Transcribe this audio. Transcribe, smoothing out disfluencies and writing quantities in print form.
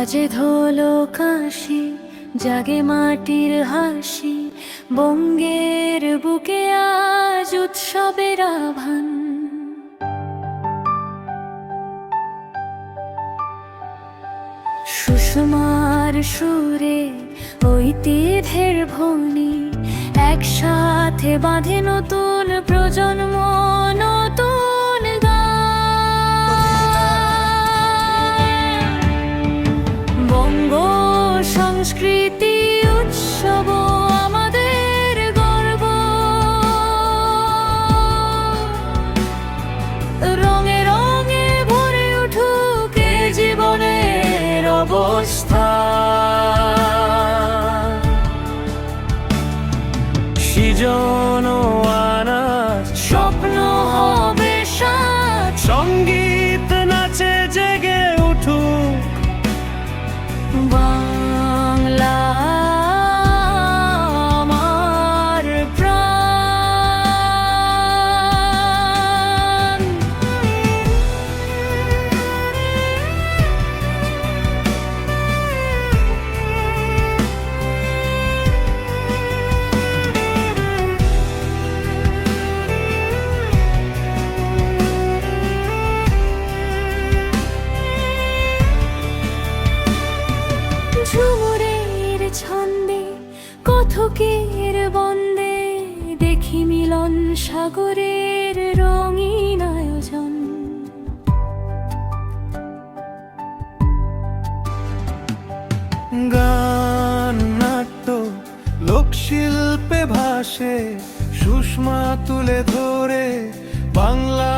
বাজে ধোলো কাশি, জাগে মাটির হাসি, বঙ্গের বুকে আজ উৎসবের আভান। সুষমার সুরে ঐতিহ্যের ধ্বনি, একসাথে বাঁধে নতুন প্রজন্ম, নতুন গান। বঙ্গ সংস্কৃতি উৎসব আমাদের গর্ব, রঙে রঙে ভরে উঠুক এ জীবনের অবস্থা। সৃজন আনাজ স্বপ্ন হবে সাথ, সঙ্গীত নাচে জেগে উঠুক বাংলা আমার প্রাণ। ঝুমুরের ছন্দে কথকের বন্দে দেখি মিলন সাগরের রঙিন আয়োজন। গান নাট্য লোকশিল্পে ভাসে, সুষমা তুলে ধরে বাংলা